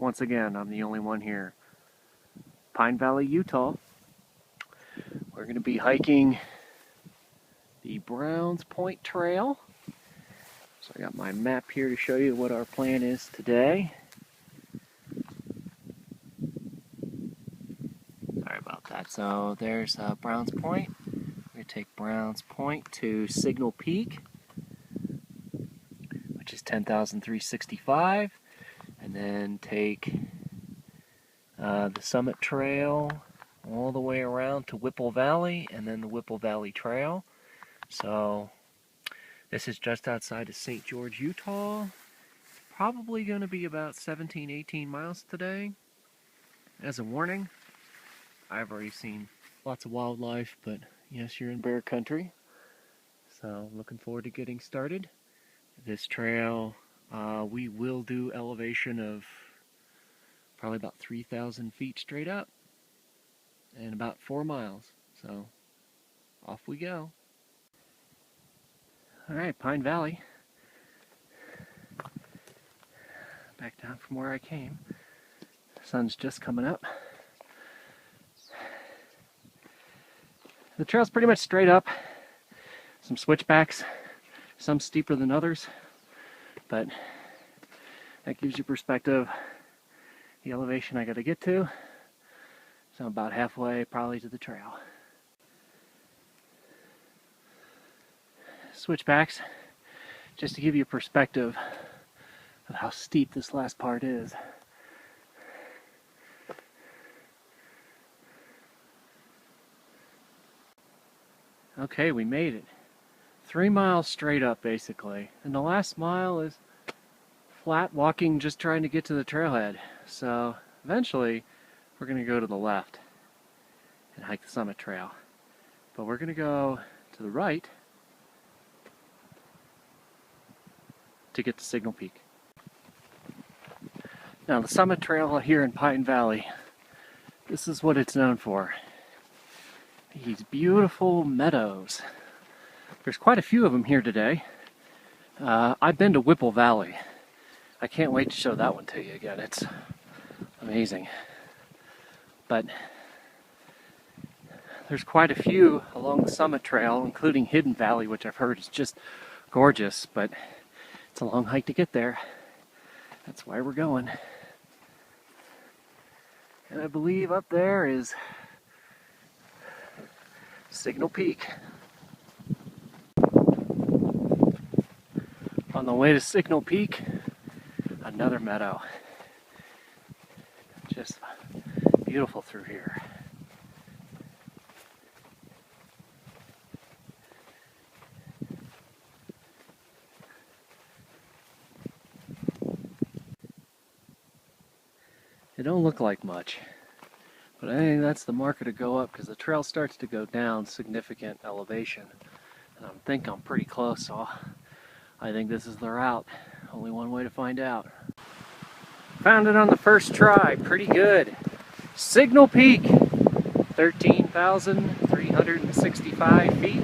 once again, I'm the only one here. Pine Valley, Utah. We're going to be hiking the Browns Point Trail. So I got my map here to show you what our plan is today. Sorry about that. So there's Browns Point. We're going to take Browns Point to Signal Peak, which is 10,365, and then take the Summit Trail all the way around to Whipple Valley, and then the Whipple Valley Trail. So this is just outside of St. George, Utah. Probably going to be about 17, 18 miles today. As a warning, I've already seen lots of wildlife, but yes, you're in bear country. So I'm looking forward to getting started. This trail, we will do elevation of probably about 3,000 feet straight up and about 4 miles. So off we go. Alright, Pine Valley. Back down from where I came. The sun's just coming up. The trail's pretty much straight up. Some switchbacks, some steeper than others, but that gives you perspective. The elevation I got to get to, so I'm about halfway probably to the trail. Switchbacks, just to give you perspective of how steep this last part is. Okay, we made it. 3 miles straight up basically, and the last mile is flat walking, just trying to get to the trailhead. So eventually we're going to go to the left and hike the Summit Trail, but we're going to go to the right to get to Signal Peak. Now the Summit Trail here in Pine Valley, this is what it's known for. These beautiful meadows. There's quite a few of them here today. I've been to Whipple Valley. I can't wait to show that one to you again. It's amazing. But there's quite a few along the Summit Trail, including Hidden Valley, which I've heard is just gorgeous, but it's a long hike to get there. That's why we're going. And I believe up there is Signal Peak. On the way to Signal Peak, another meadow. Just beautiful through here. It don't look like much, but I think that's the marker to go up, because the trail starts to go down significant elevation, and I think I'm pretty close, so I think this is the route. Only one way to find out. Found it on the first try. Pretty good. Signal Peak, 13,365 feet.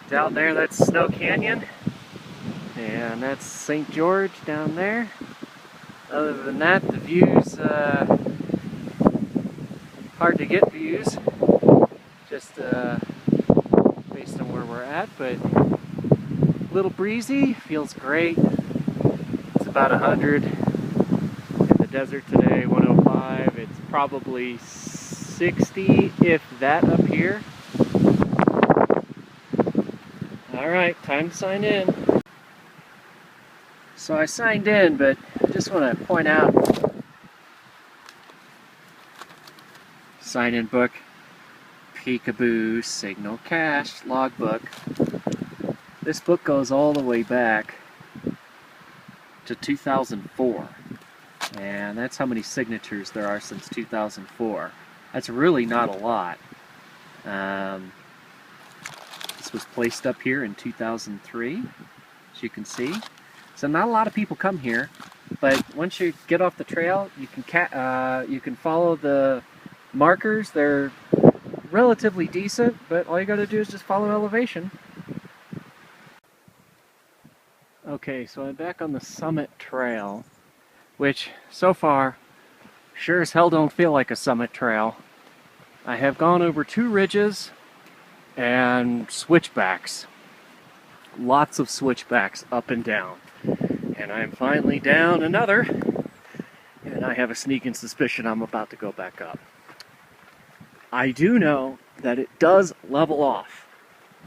Down there, that's Snow Canyon, and that's St. George down there. Other than that, the views, hard to get views, just based on where we're at, but a little breezy, feels great. It's about 100 in the desert today, 105. It's probably 60, if that, up here. Alright, time to sign in. So I signed in, but I just want to point out, sign-in book, Peekaboo, Signal Cache, logbook. This book goes all the way back to 2004, and that's how many signatures there are since 2004. That's really not a lot. This was placed up here in 2003, as you can see. So not a lot of people come here, but once you get off the trail, you can follow the markers. They're relatively decent, but all you got to do is just follow elevation. Okay, so I'm back on the summit trail, which so far sure as hell don't feel like a summit trail. I have gone over 2 ridges and switchbacks. Lots of switchbacks up and down. And I'm finally down another, and I have a sneaking suspicion I'm about to go back up. I do know that it does level off,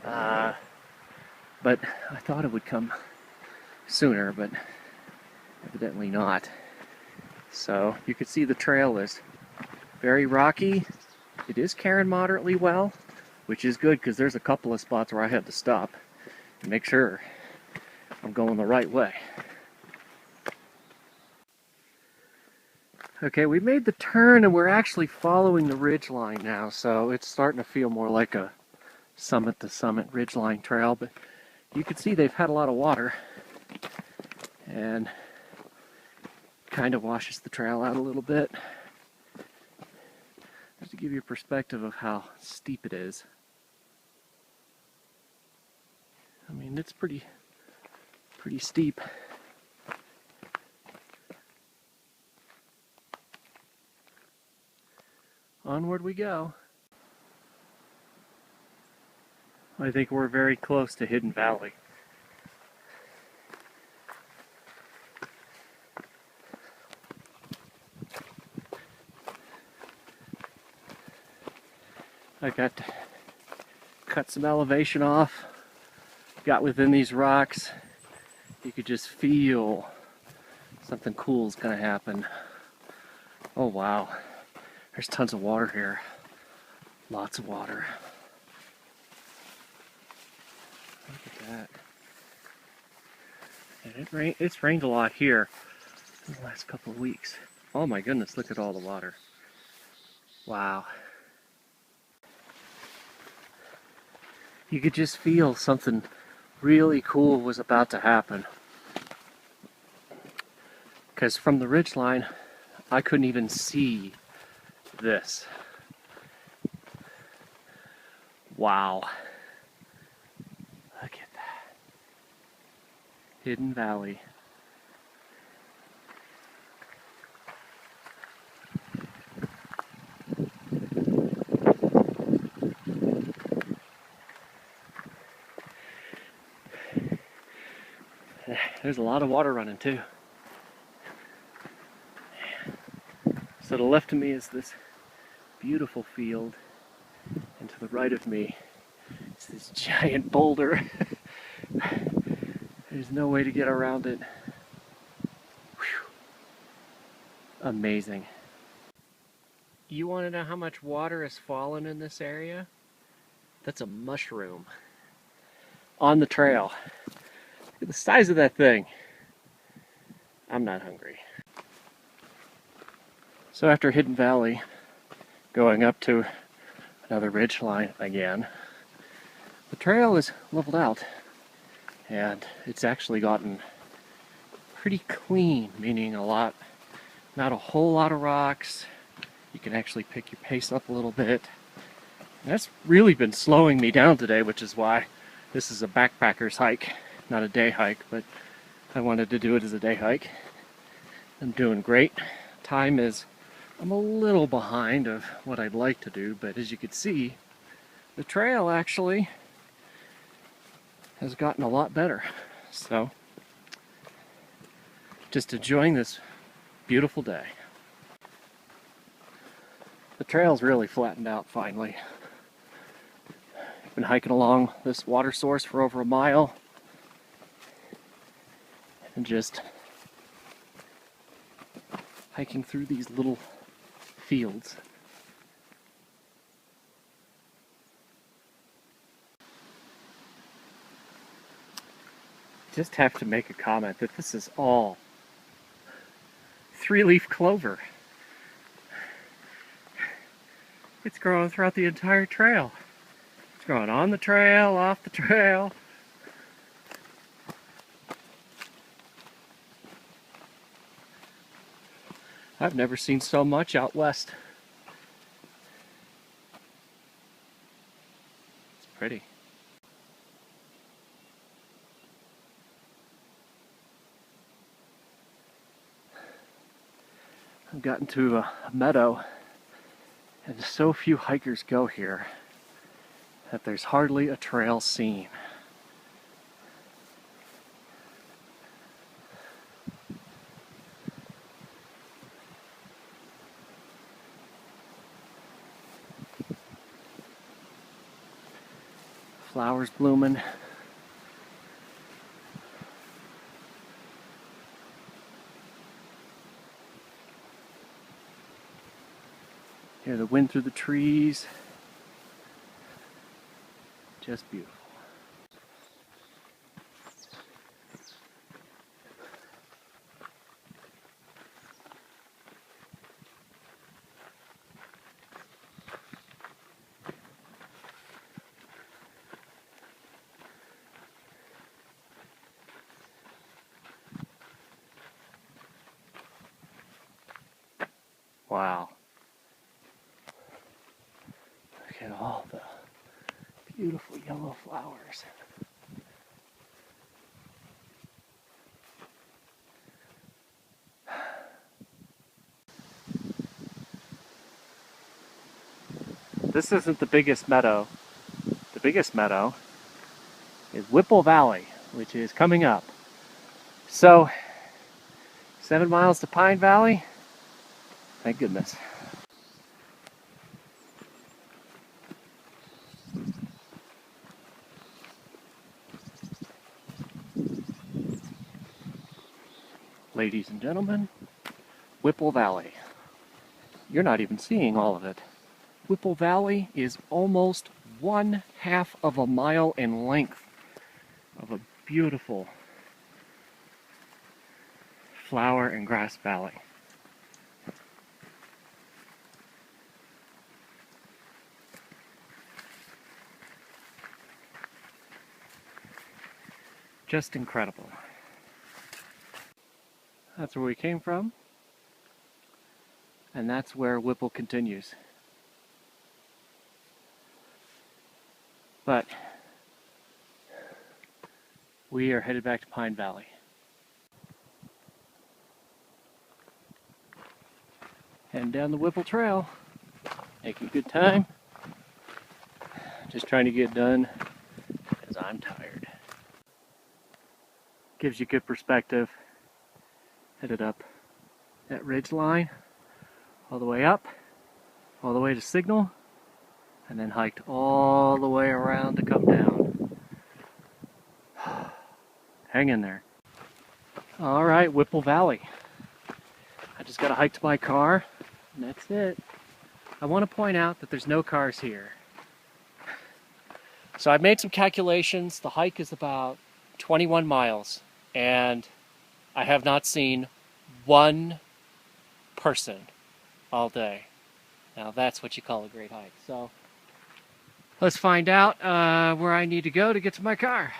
but I thought it would come sooner, but evidently not. So you can see the trail is very rocky. It is carrying moderately well, which is good because there's a couple of spots where I had to stop and make sure I'm going the right way. Okay, we made the turn and we're actually following the ridgeline now, so it's starting to feel more like a summit to summit ridgeline trail, but you can see they've had a lot of water and kind of washes the trail out a little bit. Just to give you a perspective of how steep it is. I mean, it's pretty steep. Onward we go. I think we're very close to Hidden Valley. I got to cut some elevation off. Got within these rocks. You could just feel something cool is going to happen. Oh wow. There's tons of water here. Lots of water. Look at that. And it's rained a lot here in the last couple of weeks. Oh my goodness, look at all the water. Wow. You could just feel something really cool was about to happen. Because from the ridgeline, I couldn't even see this. Wow. Look at that. Hidden Valley. There's a lot of water running too. So to the left of me is this beautiful field, and to the right of me is this giant boulder. There's no way to get around it. Whew. Amazing. You want to know how much water has fallen in this area? That's a mushroom on the trail. Look at the size of that thing. I'm not hungry. So after Hidden Valley, going up to another ridge line again, the trail is leveled out and it's actually gotten pretty clean, meaning not a whole lot of rocks. You can actually pick your pace up a little bit. And that's really been slowing me down today, which is why this is a backpacker's hike, not a day hike, but I wanted to do it as a day hike. I'm doing great. I'm a little behind of what I'd like to do, but as you can see, the trail actually has gotten a lot better. So, just enjoying this beautiful day. The trail's really flattened out finally. I've been hiking along this water source for over a mile and just hiking through these little fields. Just have to make a comment that this is all 3-leaf clover. It's growing throughout the entire trail. It's growing on the trail, off the trail. I've never seen so much out west. It's pretty. I've gotten to a meadow, and so few hikers go here that there's hardly a trail seen. Flowers blooming. Hear the wind through the trees. Just beautiful. Wow. Look at all the beautiful yellow flowers. This isn't the biggest meadow. The biggest meadow is Whipple Valley, which is coming up. So, 7 miles to Pine Valley. Thank goodness. Ladies and gentlemen, Whipple Valley. You're not even seeing all of it. Whipple Valley is almost 1/2 of a mile in length of a beautiful flower and grass valley. Just incredible. That's where we came from, and that's where Whipple continues. But we are headed back to Pine Valley. Heading down the Whipple Trail, making good time. Just trying to get done because I'm tired. Gives you good perspective. Headed up that ridgeline, all the way up, all the way to Signal, and then hiked all the way around to come down. Hang in there. All right, Whipple Valley. I just got to hike to my car, and that's it. I want to point out that there's no cars here. So I've made some calculations. The hike is about 21 miles, and I have not seen one person all day. Now that's what you call a great hike. So let's find out where I need to go to get to my car.